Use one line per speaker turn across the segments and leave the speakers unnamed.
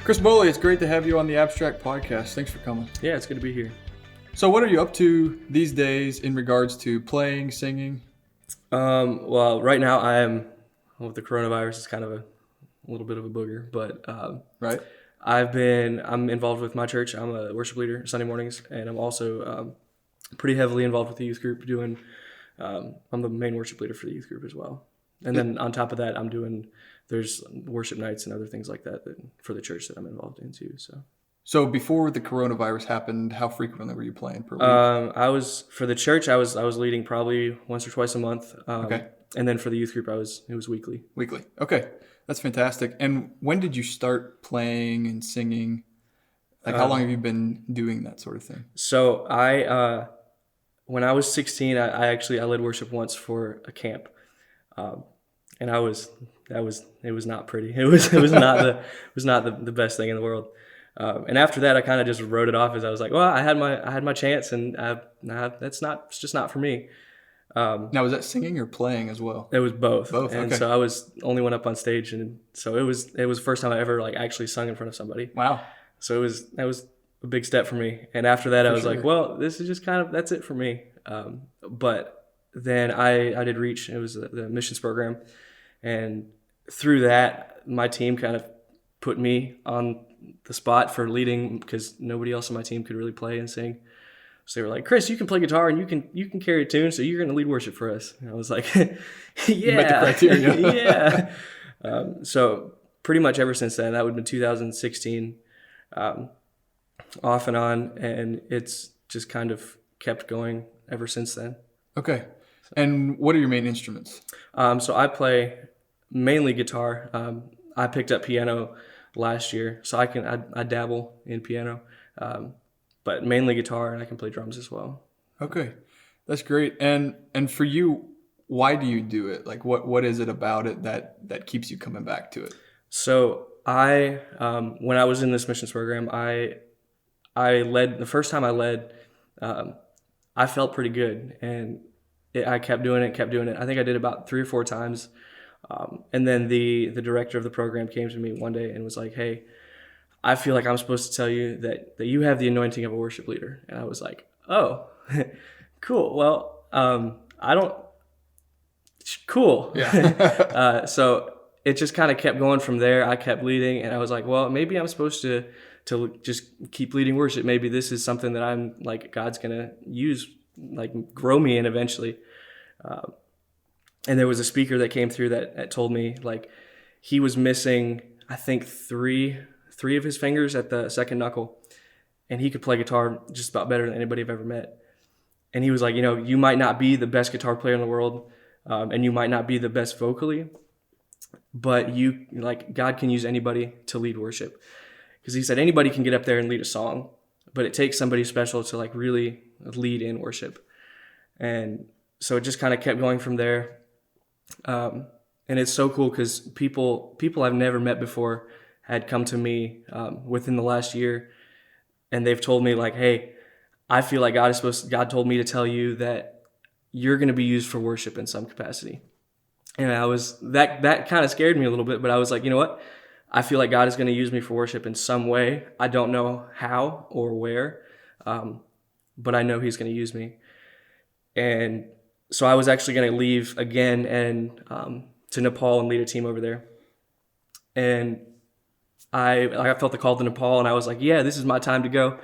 Kris Boley, it's great to have you on the Abstract Podcast. Thanks for coming.
Yeah, it's good to be here.
So what are you up to these days in regards to playing, singing?
Well, right now with the coronavirus, it's kind of a little bit of a booger, but
Right.
I'm involved with my church. I'm a worship leader Sunday mornings, and I'm also pretty heavily involved with the youth group I'm the main worship leader for the youth group as well. And then on top of that, there's worship nights and other things like that for the church that I'm involved in too.
So before the coronavirus happened, how frequently were you playing per week?
For the church, I was leading probably once or twice a month.
Okay.
And then for the youth group, it was weekly.
Weekly. Okay. That's fantastic. And when did you start playing and singing? Like how long have you been doing that sort of thing?
So when I was 16, I led worship once for a camp. And it was not pretty. It was not the best thing in the world. And after that, I kind of just wrote it off as I was like, well, I had my chance, and it's just not for me.
Now, was that singing or playing as well?
It was both.
Both.
And
okay.
so I was only went up on stage, and so it was the first time I ever actually sung in front of somebody.
Wow.
So that was a big step for me. And after that, I was
sure.
like, well, this is just that's it for me. But then I did Reach. It was the missions program. And through that, my team kind of put me on the spot for leading because nobody else on my team could really play and sing. So they were like, Kris, you can play guitar and you can carry a tune, so you're going to lead worship for us. And I was like, yeah.
You met the criteria.
Yeah. So pretty much ever since then, that would have been 2016, off and on, and it's just kind of kept going ever since then.
Okay. And what are your main instruments?
So I play mainly guitar. I picked up piano last year, so I dabble in piano, but mainly guitar, and I can play drums as well.
Okay, that's great. And for you, why do you do it? Like, what is it about it that keeps you coming back to it?
So when I was in this missions program, I led the first time I led. I felt pretty good, and I kept doing it. I think I did about 3 or 4 times. And then the director of the program came to me one day and was like, hey, I feel like I'm supposed to tell you that you have the anointing of a worship leader. And I was like, oh, cool. Well, cool.
Yeah.
So it just kind of kept going from there. I kept leading, and I was like, well, maybe I'm supposed to just keep leading worship. Maybe this is something that I'm like, God's going to use, like grow me in eventually. And there was a speaker that came through that told me like he was missing, I think three of his fingers at the second knuckle, and he could play guitar just about better than anybody I've ever met. And he was like, you might not be the best guitar player in the world, and you might not be the best vocally, but God can use anybody to lead worship. Because he said anybody can get up there and lead a song, but it takes somebody special to like really lead in worship. And so it just kind of kept going from there. And it's so cool because people I've never met before had come to me within the last year, and they've told me like, hey, I feel like God told me to tell you that you're going to be used for worship in some capacity. And I was that kind of scared me a little bit, but I was like, you know what? I feel like God is going to use me for worship in some way. I don't know how or where, but I know He's going to use me. And so I was actually going to leave again and to Nepal and lead a team over there. And I felt the call to Nepal, and I was like, yeah, this is my time to go.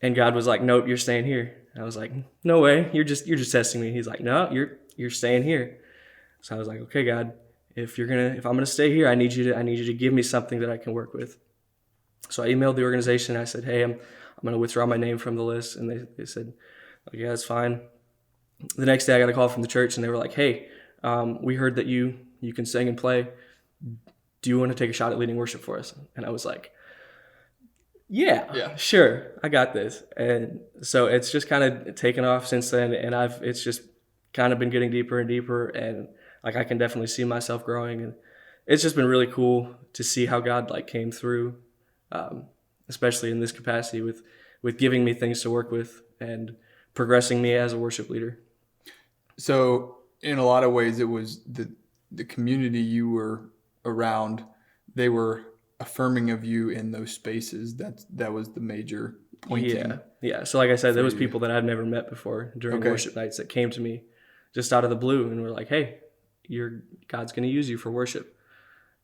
And God was like, nope, you're staying here. And I was like, no way, you're just testing me. He's like, no, you're staying here. So I was like, okay, God, if I'm gonna stay here, I need you to give me something that I can work with. So I emailed the organization. I said, hey, I'm gonna withdraw my name from the list, and they said, like, yeah, that's fine. The next day I got a call from the church, and they were like, hey, we heard that you can sing and play. Do you want to take a shot at leading worship for us? And I was like, yeah, sure, I got this. And so it's just kind of taken off since then, and it's just kind of been getting deeper and deeper, and like I can definitely see myself growing, and it's just been really cool to see how God like came through, especially in this capacity with giving me things to work with and progressing me as a worship leader.
So in a lot of ways, it was the community you were around. They were affirming of you in those spaces. That was the major pointing.
Yeah. So like I said, there was
you.
people that I'd never met before during
Okay.
worship nights that came to me just out of the blue and were like, "Hey, God's going to use you for worship."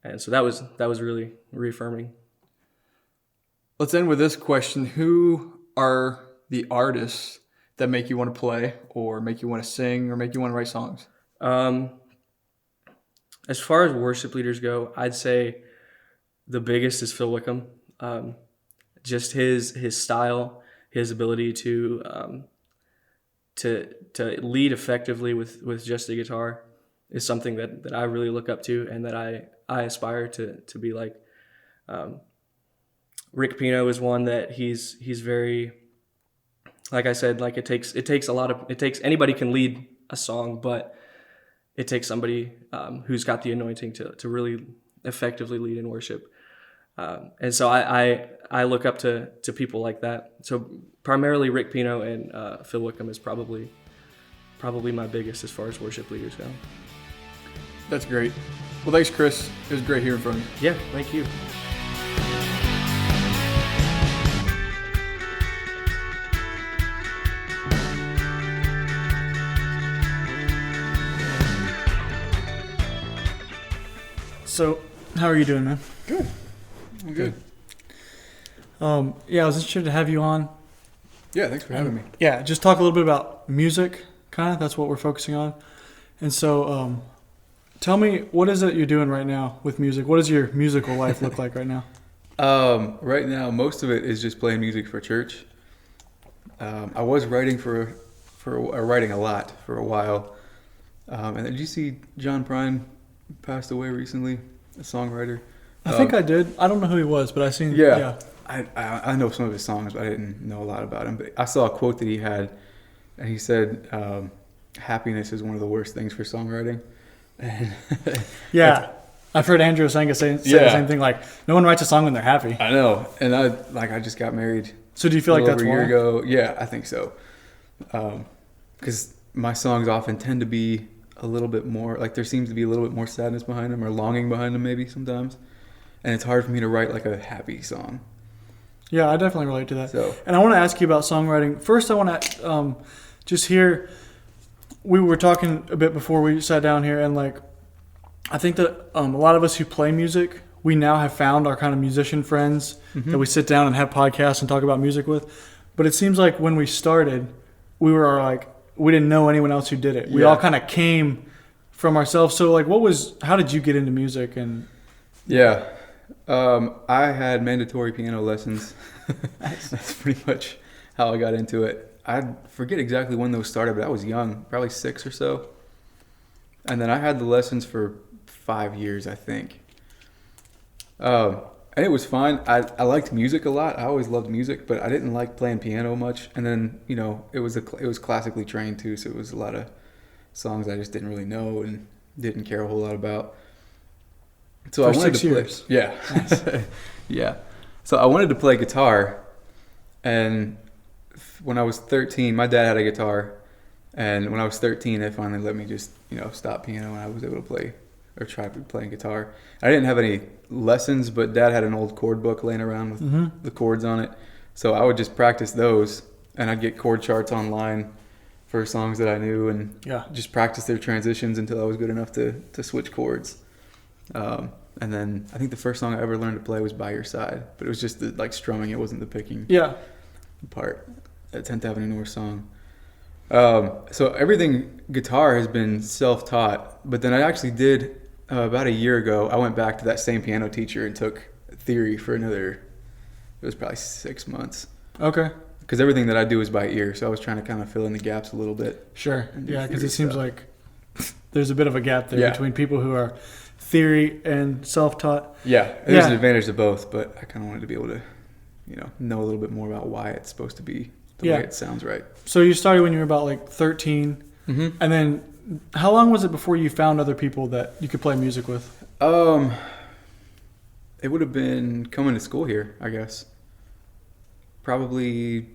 And so that was really reaffirming.
Let's end with this question. Who are the artists that make you want to play or make you want to sing or make you want to write songs?
As far as worship leaders go, I'd say the biggest is Phil Wickham. Just his style, his ability to lead effectively with just the guitar is something that I really look up to and that I aspire to be like. Rick Pino is one that he's very, like I said, like it takes anybody can lead a song, but it takes somebody who's got the anointing to really effectively lead in worship. And so I look up to people like that. So primarily Rick Pino and Phil Wickham is probably my biggest as far as worship leaders go.
That's great. Well, thanks, Kris. It was great hearing from you.
Yeah, thank you.
So, how are you doing, man?
Good. I'm good.
Yeah, I was interested to have you on.
Yeah, thanks for having me.
Yeah, just talk a little bit about music, kind of. That's what we're focusing on. And so, tell me, what is it you're doing right now with music? What does your musical life look like right now?
Right now, most of it is just playing music for church. I was writing writing a lot for a while. And then did you see John Prine passed away recently? A songwriter.
I think I did. I don't know who he was, but I seen.
Yeah. I know some of his songs, but I didn't know a lot about him. But I saw a quote that he had, and he said, "Happiness is one of the worst things for songwriting." And
Yeah, I've heard Andrew Osenga say the same thing. Like, no one writes a song when they're happy.
I know, and I just got married.
So do you feel like that's
over a year
why?
ago? Yeah, I think so. Because my songs often tend to be a little bit more, like there seems to be a little bit more sadness behind them or longing behind them maybe sometimes. And it's hard for me to write like a happy song.
Yeah, I definitely relate to that.
So,
And I want to ask you about songwriting. First, I want to just hear, we were talking a bit before we sat down here, and like, I think that a lot of us who play music, we now have found our kind of musician friends that we sit down and have podcasts and talk about music with. But it seems like when we started, we didn't know anyone else who did it. We all kind of came from ourselves. So like, how did you get into music? And
yeah. I had mandatory piano lessons. That's pretty much how I got into it. I forget exactly when those started, but I was young, probably 6 or so. And then I had the lessons for 5 years, I think. And it was fine. I liked music a lot. I always loved music, but I didn't like playing piano much. And then, it was classically trained too, so it was a lot of songs I just didn't really know and didn't care a whole lot about. So
for
I wanted
6
to play.
years.
Yeah. Yeah. So I wanted to play guitar, and when I was 13, my dad had a guitar, and when I was 13, they finally let me just, stop piano, and I was able to play or try playing guitar. I didn't have any lessons, but Dad had an old chord book laying around with the chords on it, so I would just practice those, and I'd get chord charts online for songs that I knew, and just practice their transitions until I was good enough to switch chords. And then I think the first song I ever learned to play was By Your Side, but it was just the strumming. It wasn't the picking part. That 10th Avenue North song. So everything guitar has been self-taught, but then I actually did about a year ago, I went back to that same piano teacher and took theory for it was probably 6 months.
Okay.
Because everything that I do is by ear, so I was trying to kind of fill in the gaps a little bit.
Sure. Yeah, because it seems
stuff.
like there's a bit of a gap there between people who are theory and self-taught.
Yeah, there's an advantage to both, but I kind of wanted to be able to, know a little bit more about why it's supposed to be the way it sounds right.
So you started when you were about like 13, and then how long was it before you found other people that you could play music with?
It would have been coming to school here, I guess. Probably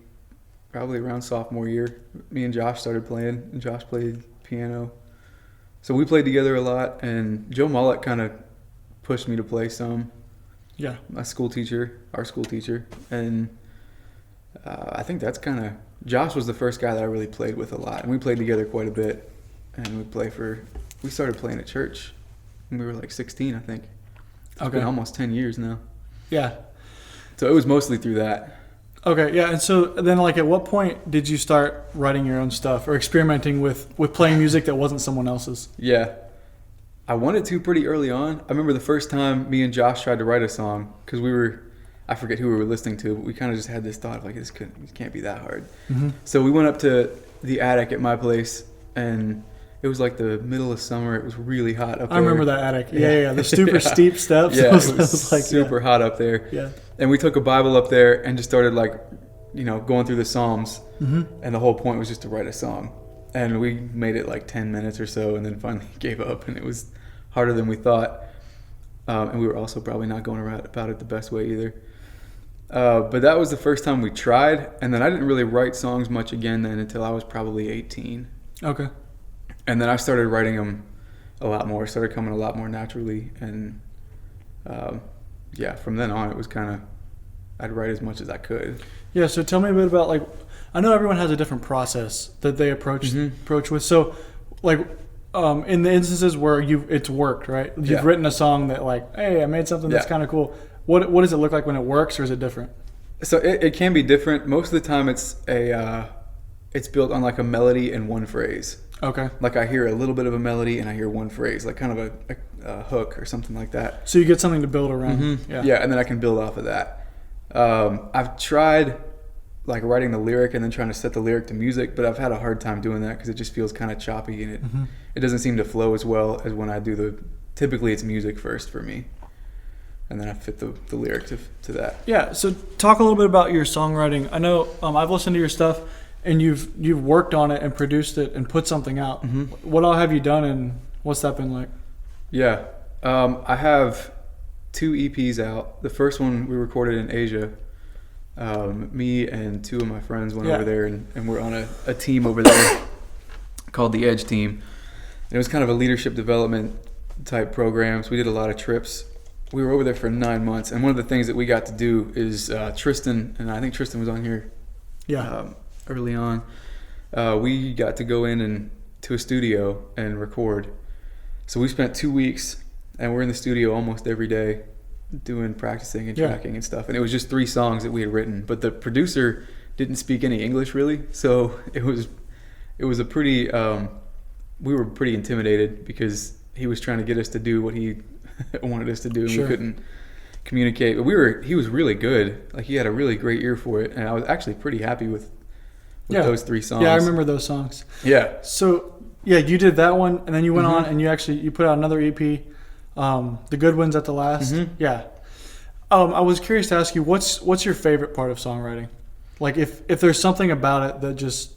around sophomore year. Me and Josh started playing, and Josh played piano. So we played together a lot, and Joe Mullet kind of pushed me to play some.
Yeah.
my school teacher, our school teacher, and I think that's kind of Josh was the first guy that I really played with a lot, and we played together quite a bit. And we started playing at church when we were like 16, I think. It's been almost 10 years now.
Yeah.
So it was mostly through that.
Okay, yeah, and so then, like, at what point did you start writing your own stuff or experimenting with playing music that wasn't someone else's?
Yeah. I wanted to pretty early on. I remember the first time me and Josh tried to write a song because I forget who we were listening to, but we kind of just had this thought of like, it can't be that hard.
Mm-hmm.
So we went up to the attic at my place, and it was like the middle of summer. It was really hot up there.
I remember that attic. Yeah. The super steep steps.
Yeah,
it was
like super hot up there.
Yeah.
And we took a Bible up there and just started like, going through the Psalms.
Mm-hmm.
And the whole point was just to write a song. And we made it like 10 minutes or so, and then finally gave up. And it was harder than we thought. And we were also probably not going about it the best way either. But that was the first time we tried. And then I didn't really write songs much again then until I was probably 18.
Okay.
And then I started writing them a lot more, started coming a lot more naturally. And from then on, it was kind of, I'd write as much as I could.
Yeah, so tell me a bit about, like, I know everyone has a different process that they approach with. So, like, in the instances where it's worked, right? You've written a song that, like, hey, I made something that's kind of cool. What does it look like when it works, or is it different?
So it can be different. Most of the time, it's built on like a melody and one phrase.
Okay.
Like I hear a little bit of a melody and I hear one phrase, like kind of a hook or something like that.
So you get something to build around.
Mm-hmm.
Yeah.
Yeah, and then I can build off of that. I've tried like writing the lyric and then trying to set the lyric to music, but I've had a hard time doing that because it just feels kind of choppy and it doesn't seem to flow as well as when I do typically it's music first for me. And then I fit the lyric to that.
Yeah, so talk a little bit about your songwriting. I know I've listened to your stuff, and you've worked on it and produced it and put something out.
Mm-hmm.
What all have you done, and what's that been like?
Yeah, I have 2 EPs out. The first one we recorded in Asia. Me and 2 of my friends went over there, and we're on a team over there called the Edge Team. And it was kind of a leadership development type program, so we did a lot of trips. We were over there for 9 months, and one of the things that we got to do is Tristan, and I think Tristan was on here early on. We got to go to a studio and record. So we spent 2 weeks, and we're in the studio almost every day doing practicing and tracking and stuff. And it was just 3 songs that we had written, but the producer didn't speak any English really, so it was a pretty. We were pretty intimidated because he was trying to get us to do what he wanted us to do, and we couldn't communicate. But he was really good. Like he had a really great ear for it, and I was actually pretty happy with those 3 songs.
Yeah, I remember those songs.
Yeah.
So you did that one, and then you went on and you put out another EP, The Good Ones at the Last.
Mm-hmm.
Yeah. I was curious to ask you, what's your favorite part of songwriting? Like if there's something about it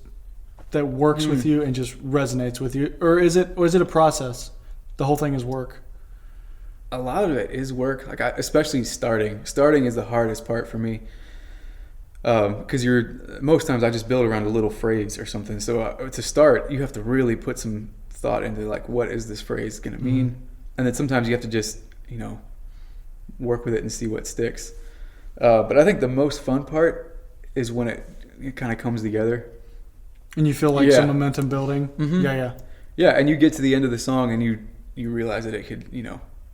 that works with you and just resonates with you, or is it a process? The whole thing is work.
A lot of it is work. Like especially starting. Starting is the hardest part for me. Because most times I just build around a little phrase or something. So to start, you have to really put some thought into like, what is this phrase going to mean? And then sometimes you have to just, work with it and see what sticks. But I think the most fun part is when it kind of comes together.
And you feel like some momentum building.
Mm-hmm.
Yeah.
Yeah, and you get to the end of the song and you realize that it could,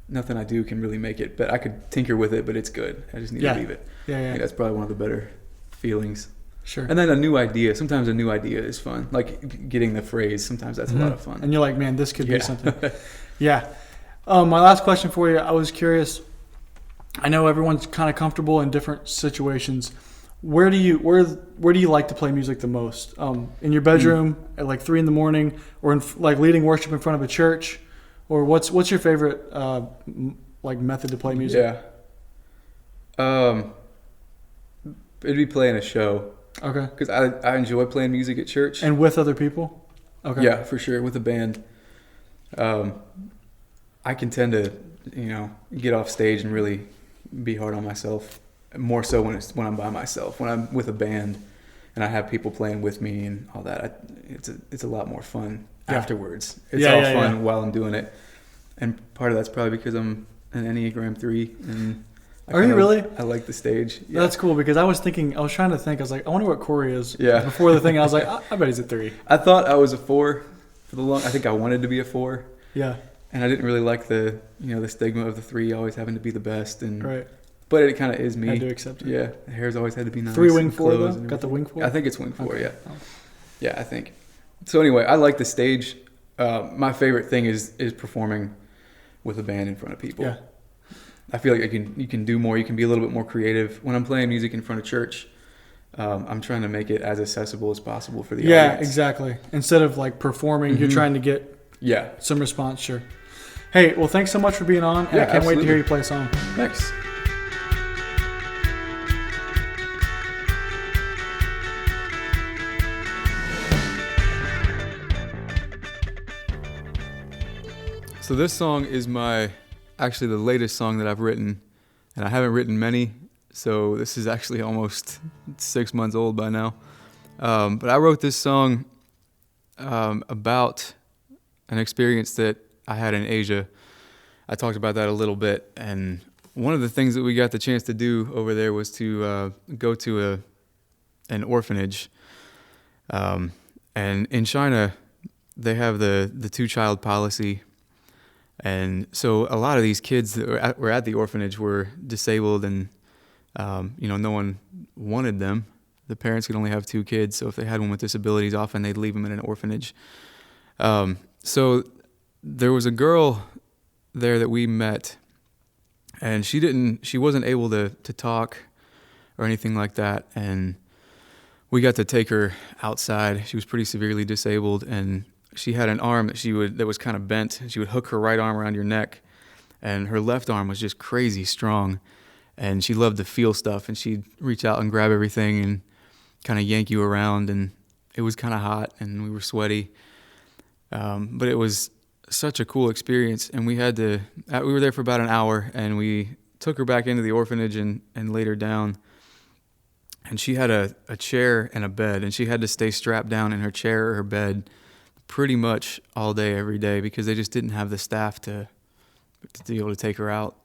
nothing I do can really make it, but I could tinker with it, but it's good. I just need to leave it.
Yeah.
I think that's probably one of the better feelings.
Sure.
And then sometimes a new idea is fun. Like getting the phrase, sometimes that's a lot of fun.
And you're like, man, this could be something. Yeah. My last question for you, I was curious. I know everyone's kind of comfortable in different situations. Where do you like to play music the most? In your bedroom at like 3 a.m, or in like leading worship in front of a church, or what's your favorite like method to play music?
Yeah. It'd be playing a show.
Okay.
Because I enjoy playing music at church.
And with other people? Okay.
Yeah, for sure. With a band. I can tend to, get off stage and really be hard on myself. More so when I'm by myself. When I'm with a band and I have people playing with me and all that, it's a lot more fun afterwards. It's all fun while I'm doing it. And part of that's probably because I'm an Enneagram 3 and
Are you really?
I like the stage. Yeah.
That's cool because I was trying to think. I was like, I wonder what Corey is.
Yeah.
Before the thing, I was like, I bet he's a 3.
I thought I was a 4 for the long. I think I wanted to be a 4.
Yeah.
And I didn't really like the stigma of the 3 always having to be the best. And
Right.
But it kind of is me.
I do accept it.
Yeah. The hair's always had to be nice.
3 wing
and
4 though.
clothes and
Got the wing 4.
I think it's wing 4.
Okay.
Yeah.
Oh.
Yeah, I think. So anyway, I like the stage. My favorite thing is performing with a band in front of people.
Yeah.
I feel like you can do more. You can be a little bit more creative. When I'm playing music in front of church, I'm trying to make it as accessible as possible for the audience.
Yeah, exactly. Instead of like performing, you're trying to get some response. Sure. Hey, well, thanks so much for being on, and
Yeah,
I can't wait to
absolutely.
hear you play a song.
Thanks. So this song is actually the latest song that I've written, and I haven't written many, so this is actually almost 6 months old by now. But I wrote this song about an experience that I had in Asia. I talked about that a little bit, and one of the things that we got the chance to do over there was to go to an orphanage. And in China, they have the 2-child policy. And so a lot of these kids that were at the orphanage were disabled, and no one wanted them. The parents could only have 2 kids, so if they had one with disabilities, often they'd leave them in an orphanage. So there was a girl there that we met, and she wasn't able to talk or anything like that, and we got to take her outside. She was pretty severely disabled, and she had an arm that was kind of bent. She would hook her right arm around your neck, and her left arm was just crazy strong. And she loved to feel stuff, and she'd reach out and grab everything and kind of yank you around. And it was kind of hot, and we were sweaty. But it was such a cool experience. And we were there for about an hour, and we took her back into the orphanage and laid her down. And she had a chair and a bed, and she had to stay strapped down in her chair or her bed pretty much all day, every day, because they just didn't have the staff to be able to take her out.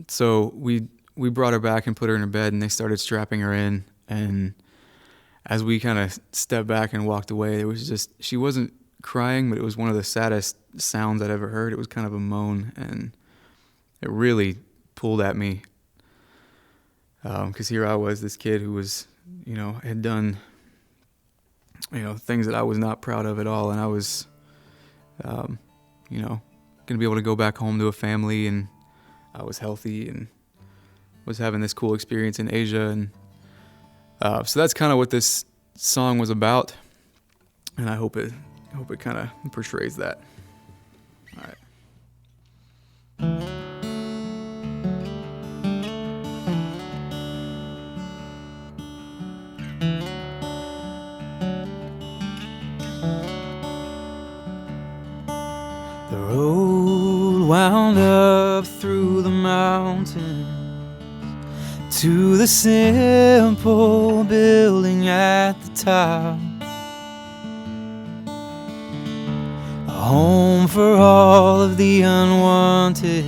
So we brought her back and put her in her bed, and they started strapping her in. And as we kind of stepped back and walked away, she wasn't crying, but it was one of the saddest sounds I'd ever heard. It was kind of a moan, and it really pulled at me. Because here I was, this kid who was, had done things that I was not proud of at all. And I was, going to be able to go back home to a family, and I was healthy and was having this cool experience in Asia. And so that's kind of what this song was about. And I hope it kind of portrays that. All right.
The road wound up through the mountains to the simple building at the top, a home for all of the unwanted,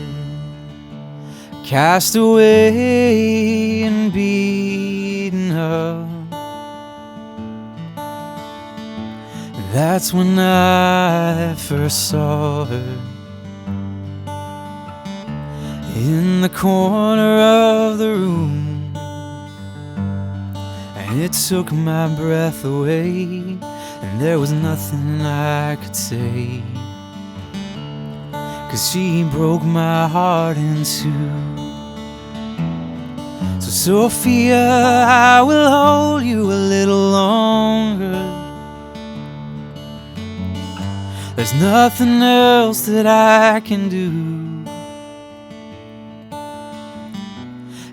cast away and beaten up. That's when I first saw her, in the corner of the room, and it took my breath away, and there was nothing I could say, 'cause she broke my heart in two. So Sophia, I will hold you a little longer. There's nothing else that I can do,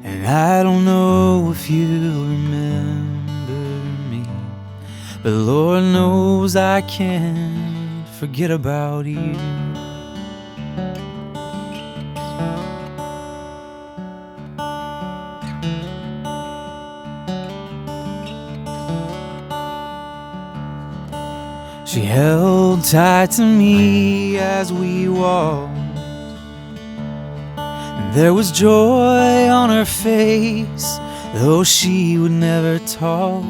and I don't know if you'll remember me, but Lord knows I can't forget about you. She held tight to me as we walked, and There was joy on her face, though she would never talk.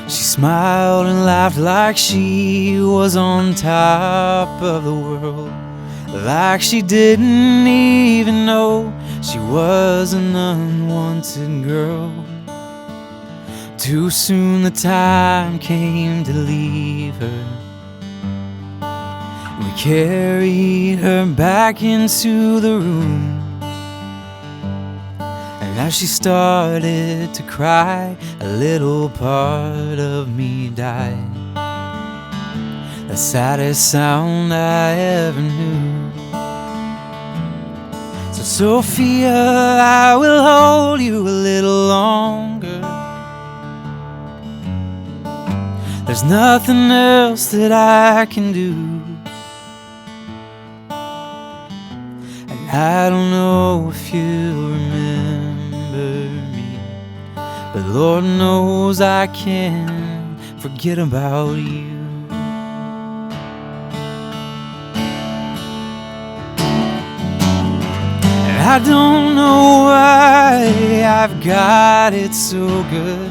She smiled and laughed like she was on top of the world, like she didn't even know she was an unwanted girl. Too soon the time came to leave her. We carried her back into the room, and as she started to cry, a little part of me died. The saddest sound I ever knew. So Sophia, I will hold you a little longer. There's nothing else that I can do. And I don't know if you remember me, but Lord knows I can't forget about you. And I don't know why I've got it so good.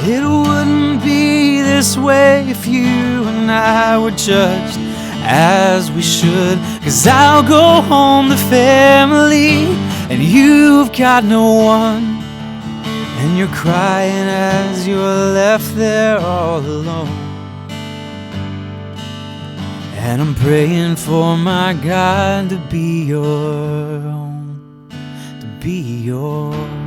It wouldn't be this way if you and I were judged as we should. 'Cause I'll go home to family and you've got no one, and you're crying as you're left there all alone. And I'm praying for my God to be your own, to be your own.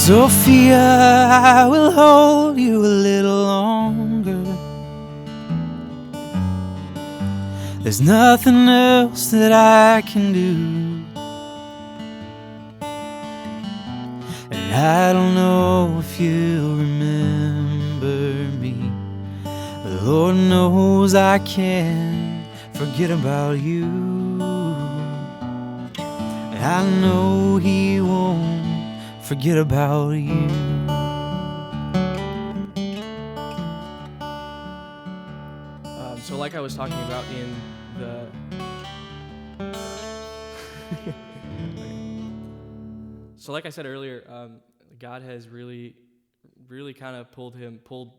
Sophia, I will hold you a little longer. There's nothing else that I can do. And I don't know if you remember me, but Lord knows I can't forget about you. And I know He won't forget about you.
So like I was talking about in the so like I said earlier, God has really kind of pulled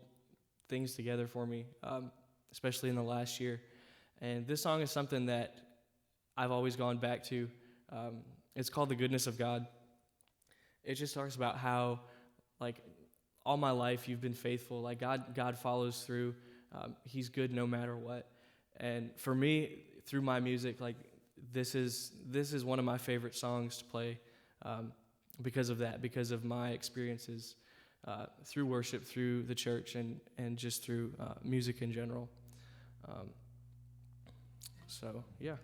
things together for me, especially in the last year. And this song is something that I've always gone back to. It's called "The Goodness of God." It just talks about how, like, all my life you've been faithful. Like, God follows through. He's good no matter what. And for me, through my music, like, this is one of my favorite songs to play because of that, because of my experiences through worship, through the church, and just through music in general. So, yeah.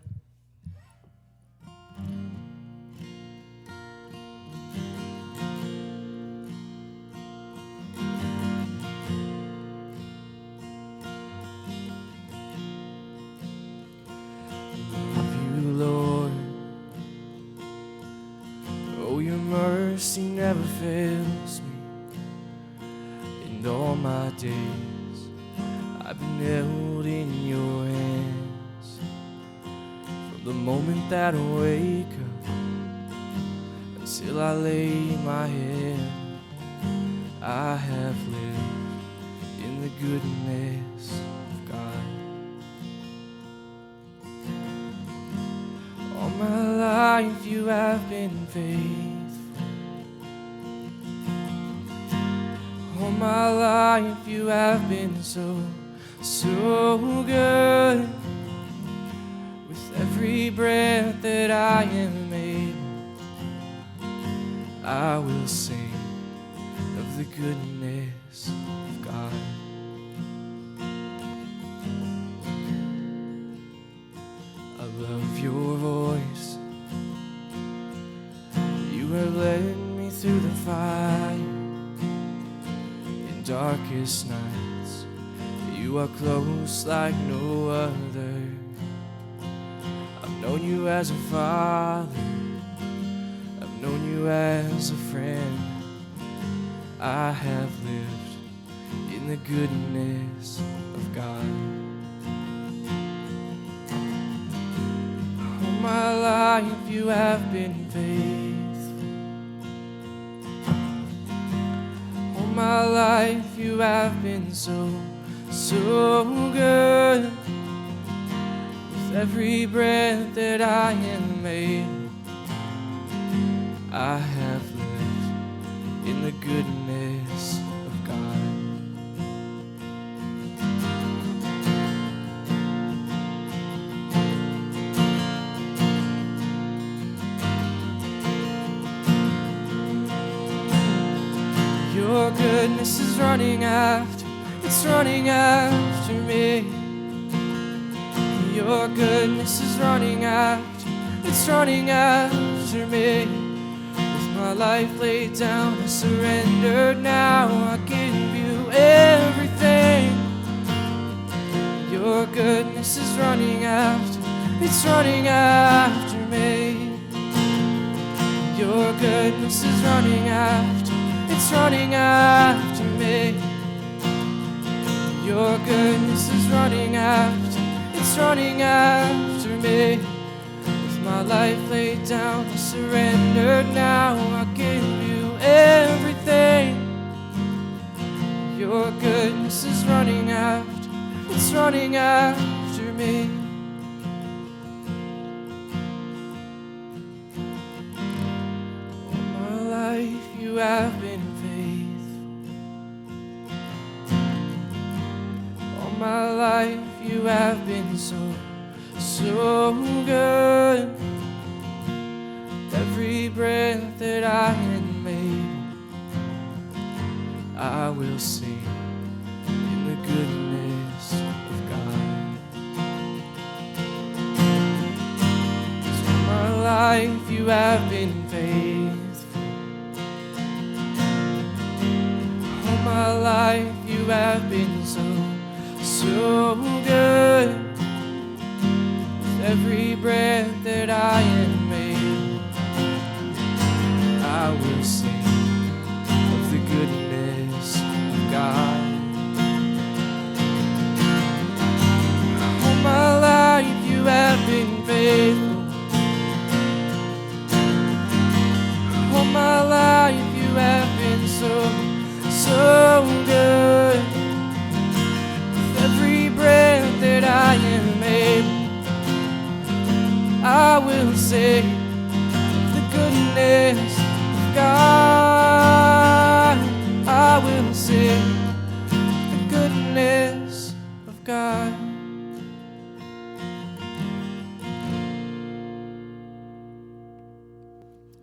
Mercy never fails me. In all my days I've been held in your hands. From the moment that I wake up until I lay my head, I have lived in the goodness of God. All my life you have been faithful. All my life you have been so good. With every breath that I am able, I will sing of the goodness of God. I love your voice. You have led me through the fire. Darkest nights, You are close like no other. I've known you as a father, I've known you as a friend. I have lived in the goodness of God. All my life you have been faithful. All my life you have been so good. With every breath that I am able, I have lived in the goodness of God. Your goodness is running after, it's running after me. Your goodness is running after, it's running after me. With my life laid down, I surrender now. I give you everything. Your goodness is running after, it's running after me. Your goodness is running after, it's running after me. Your goodness is running after, it's running after me. With my life laid down, I surrender now. I give you everything. Your goodness is running after, it's running after me. All my life you have been faithful. All my life you have been so good. Every breath that I am able, I will sing in the goodness of God. 'Cause all my life you have been faithful. All my life you have been so good. With every breath that I am able, I will sing of the goodness of God. All my life you have been faithful. All my life you have been so good. Every breath that I am able, I will sing the goodness of God. I will sing the goodness of God.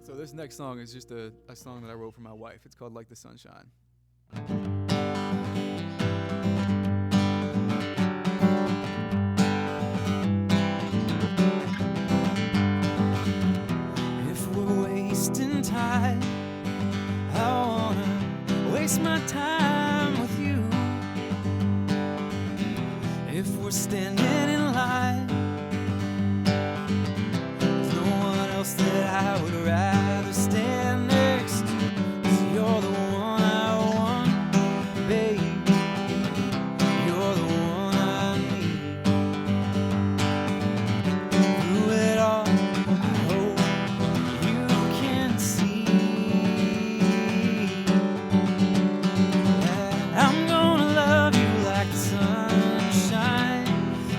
So this next song is just a song that I wrote for my wife. It's called Like the Sunshine.
Wasting time, I wanna waste my time with you. If we're standing in line, there's no one else that I would rather stand next to. 'Cause you're the one I want, baby. You're the one I need. Through it all, I hope you can see that I'm gonna love you like the sunshine.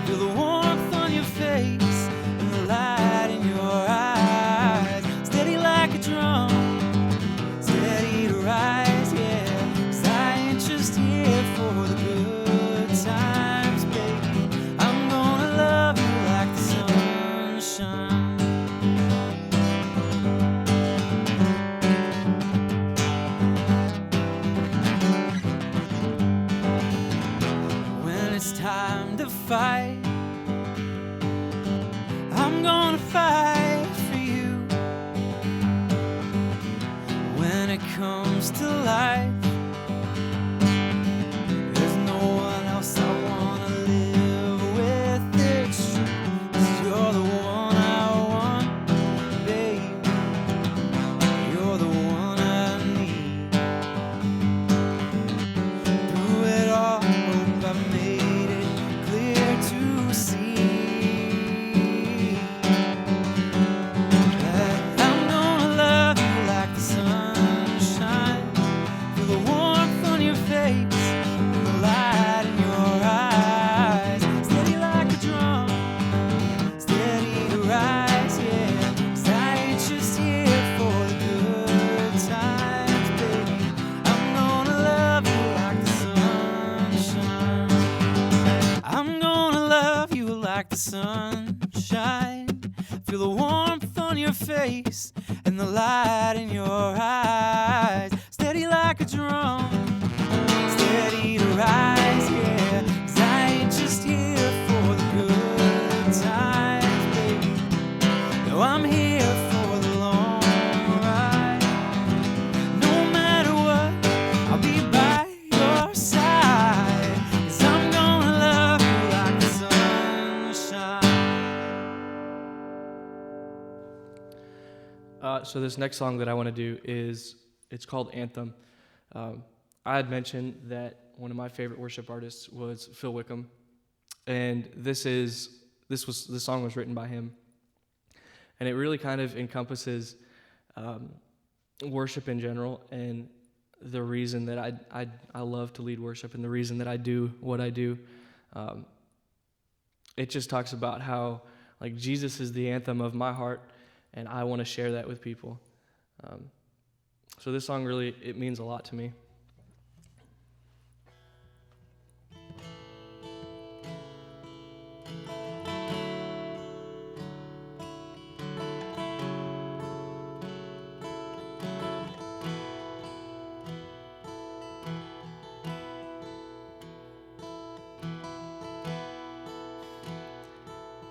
Feel the warmth on your face and the light in your eyes. Steady like a drum, steady to rise, yeah. 'Cause I ain't just here for the good times, baby. I'm gonna love you like the sunshine. When it's time to fight, I'm gonna fight for you. When it comes to life, there's no one else I want. face and the light in your eyes. Steady like a drum, steady to rise, yeah. 'Cause I ain't just here for the good times, baby. No, I'm here for the long ride. No matter what, I'll be by your side. 'Cause I'm gonna love you like the sunshine.
So this next song that I want to do it's called Anthem. I had mentioned that one of my favorite worship artists was Phil Wickham, and this song was written by him, and it really kind of encompasses worship in general and the reason that I love to lead worship and the reason that I do what I do. It just talks about how like Jesus is the anthem of my heart, and I want to share that with people. So this song really, it means a lot to me.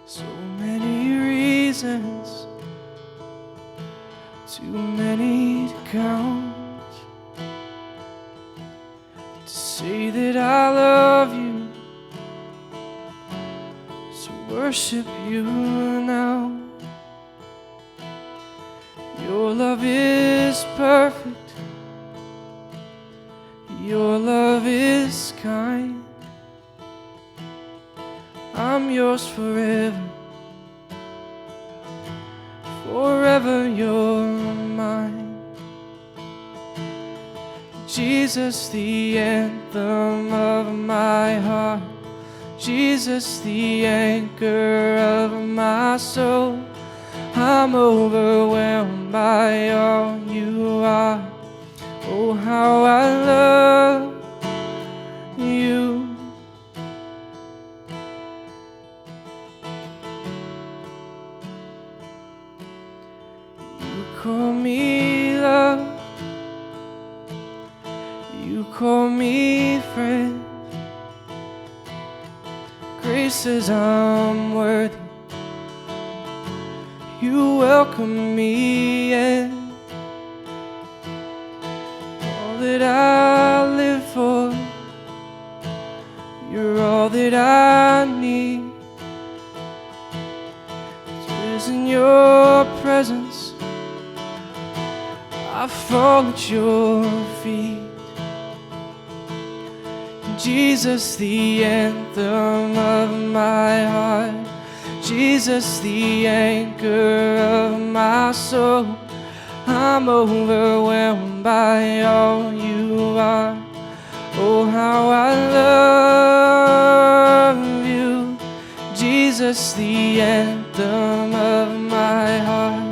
So many reasons, too many to count, to say that I love you, to worship you now. Your love is perfect, your love is kind. I'm yours forever, forever you're mine. Jesus, the anthem of my heart, Jesus, the anchor of my soul. I'm overwhelmed by all you are. Oh, how I love you. You call me love, you call me friend. Grace says I'm worthy, you welcome me in. All that I live for, you're all that I need. It's in your presence I fall at your feet. Jesus, the anthem of my heart, Jesus, the anchor of my soul. I'm overwhelmed by all you are. Oh, how I love you. Jesus, the anthem of my heart,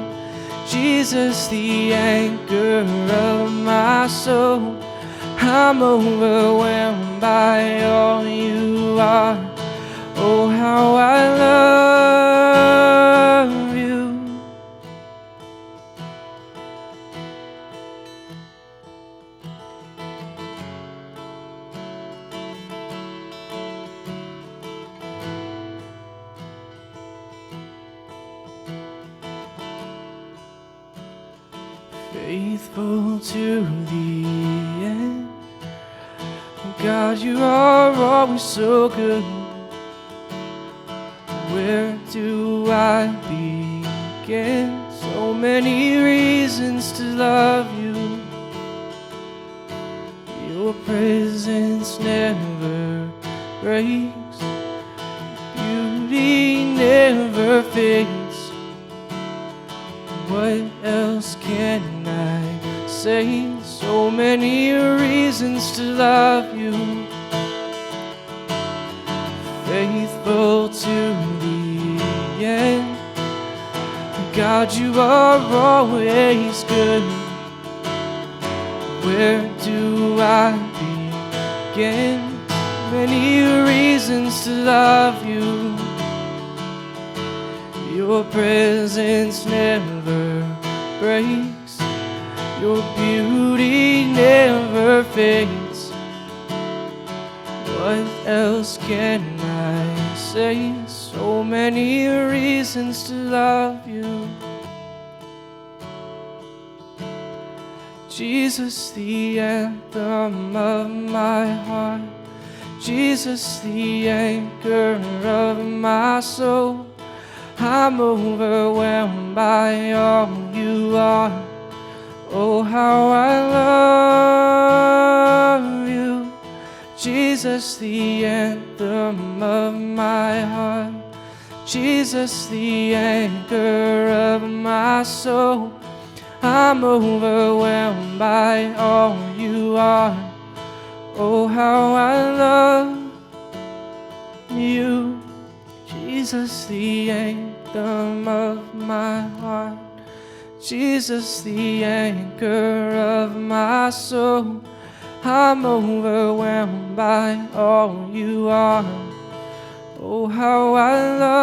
Jesus, the anchor of my soul. I'm overwhelmed by all you are. Oh, how I love you. Faithful to the end, God, you are always so good. Where do I begin? So many reasons to love you. Your presence never breaks, beauty never fades. What else can I say? So many reasons to love you. Faithful to the end, God, you are always good. Where do I begin? Many reasons to love you. Your presence never breaks. Your beauty never fades. What else can I say? So many reasons to love you. Jesus, the anthem of my heart. Jesus, the anchor of my soul. I'm overwhelmed by all you are. Oh, how I love you. Jesus, the anthem of my heart. Jesus, the anchor of my soul. I'm overwhelmed by all you are. Oh, how I love you. Jesus, the anthem of my heart. Jesus, the anchor of my soul. I'm overwhelmed by all you are. Oh, how I love